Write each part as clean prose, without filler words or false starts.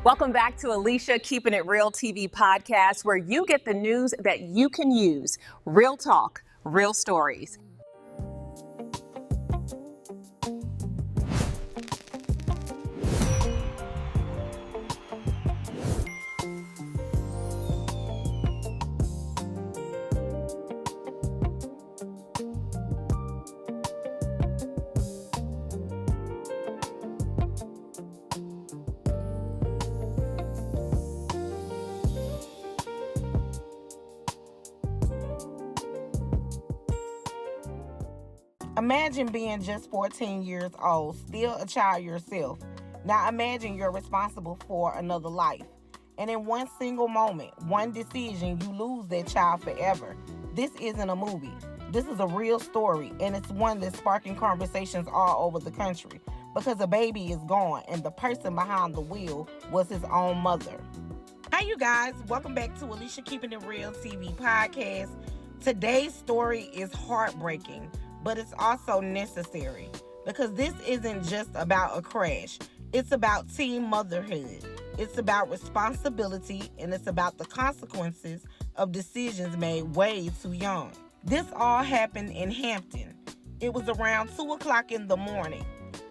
Welcome back to Alicia Keeping It Real TV podcast, where you get the news that you can use. Real talk, real stories. Imagine being just 14 years old, still a child yourself. Now imagine you're responsible for another life. And in one single moment, one decision, you lose that child forever. This isn't a movie. This is a real story, and it's one that's sparking conversations all over the country because a baby is gone and the person behind the wheel was his own mother. Hi, you guys. Welcome back to Alicia Keeping It Real TV podcast. Today's story is heartbreaking, but it's also necessary because this isn't just about a crash. It's about teen motherhood. It's about responsibility, and it's about the consequences of decisions made way too young. This all happened in Hampton. It was around 2 o'clock in the morning.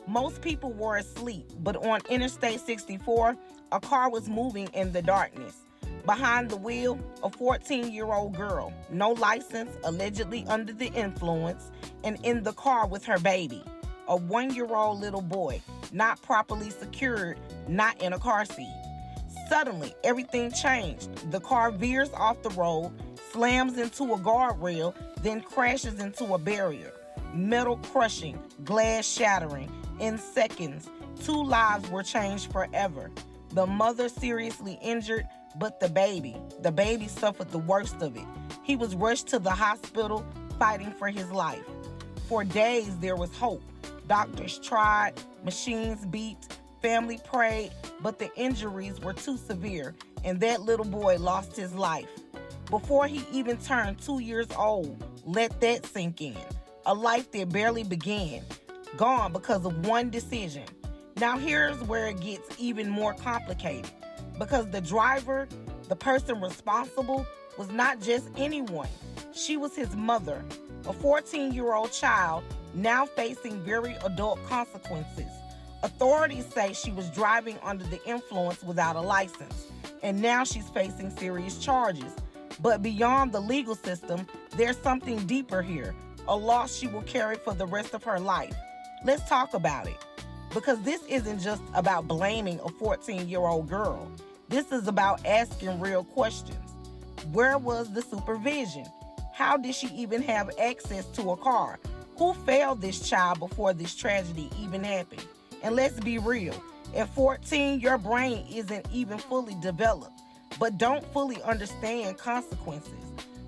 Most people were asleep, but on Interstate 64, a car was moving in the darkness. Behind the wheel, a 14-year-old girl, no license, allegedly under the influence, and in the car with her baby, a 1-year-old little boy, not properly secured, not in a car seat. Suddenly, everything changed. The car veers off the road, slams into a guardrail, then crashes into a barrier. Metal crushing, glass shattering. In seconds, 2 lives were changed forever. The mother seriously injured, but the baby suffered the worst of it. He was rushed to the hospital, fighting for his life. For days, there was hope. Doctors tried, machines beeped, family prayed, but the injuries were too severe, and that little boy lost his life. Before he even turned 2 years old, let that sink in. A life that barely began, gone because of one decision. Now here's where it gets even more complicated. Because the driver, the person responsible, was not just anyone. She was his mother, a 14-year-old child now facing very adult consequences. Authorities say she was driving under the influence without a license, and now she's facing serious charges. But beyond the legal system, there's something deeper here, a loss she will carry for the rest of her life. Let's talk about it. Because this isn't just about blaming a 14-year-old girl. This is about asking real questions. Where was the supervision? How did she even have access to a car? Who failed this child before this tragedy even happened? And let's be real, at 14, your brain isn't even fully developed, but don't fully understand consequences.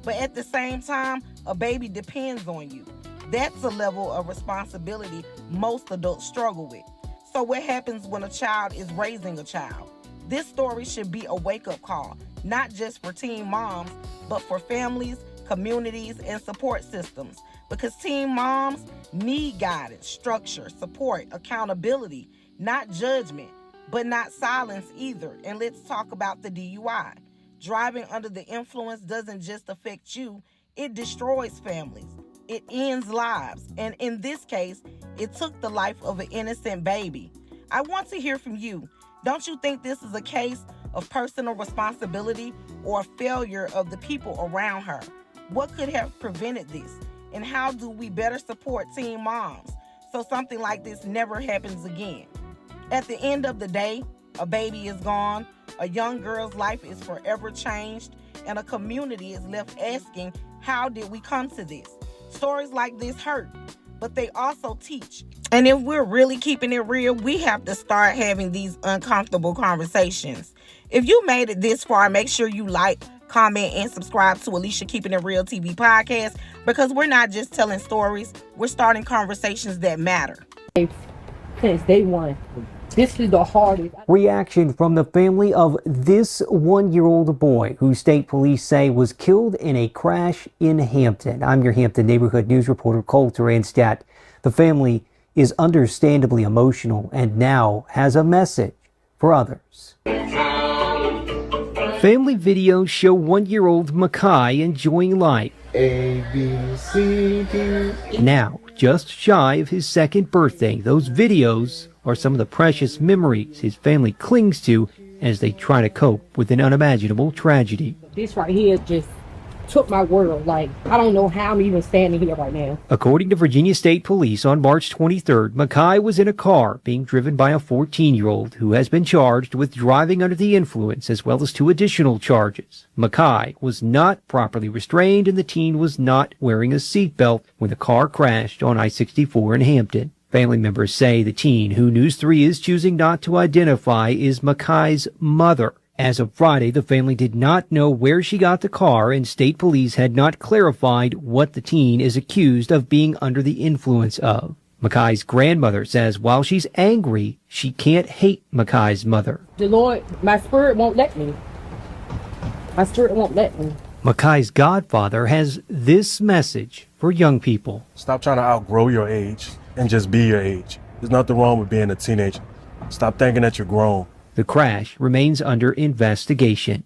But at the same time, a baby depends on you. That's a level of responsibility most adults struggle with. So what happens when a child is raising a child? This story should be a wake-up call, not just for teen moms, but for families, communities, and support systems. Because teen moms need guidance, structure, support, accountability, not judgment, but not silence either. And let's talk about the DUI. Driving under the influence doesn't just affect you, it destroys families. It ends lives. And in this case, it took the life of an innocent baby. I want to hear from you. Don't you think this is a case of personal responsibility or failure of the people around her? What could have prevented this? And how do we better support teen moms so something like this never happens again? At the end of the day, a baby is gone, a young girl's life is forever changed, and a community is left asking, how did we come to this? Stories like this hurt, but they also teach. And if we're really keeping it real, we have to start having these uncomfortable conversations. If you made it this far, make sure you like, comment, and subscribe to Alicia Keeping It Real TV podcast, because we're not just telling stories, we're starting conversations that matter. Since day one. This is the hardest. Reaction from the family of this 1-year-old boy who state police say was killed in a crash in Hampton. I'm your Hampton neighborhood news reporter, Cole Turanstadt. The family is understandably emotional and now has a message for others. Family videos show 1-year-old Makai enjoying life. A, B, C, D. Now, just shy of his 2nd birthday, those videos are some of the precious memories his family clings to as they try to cope with an unimaginable tragedy. This right here just took my world. Like, I don't know how I'm even standing here right now. According to Virginia State Police, on March 23rd, Makai was in a car being driven by a 14-year-old who has been charged with driving under the influence, as well as 2 additional charges. Makai was not properly restrained and the teen was not wearing a seatbelt when the car crashed on I-64 in Hampton. Family members say the teen, who News 3 is choosing not to identify, is Makai's mother. As of Friday, the family did not know where she got the car, and state police had not clarified what the teen is accused of being under the influence of. Makai's grandmother says while she's angry, she can't hate Makai's mother. The Lord, my spirit won't let me. My spirit won't let me. Makai's godfather has this message for young people. Stop trying to outgrow your age and just be your age. There's nothing wrong with being a teenager. Stop thinking that you're grown. The crash remains under investigation.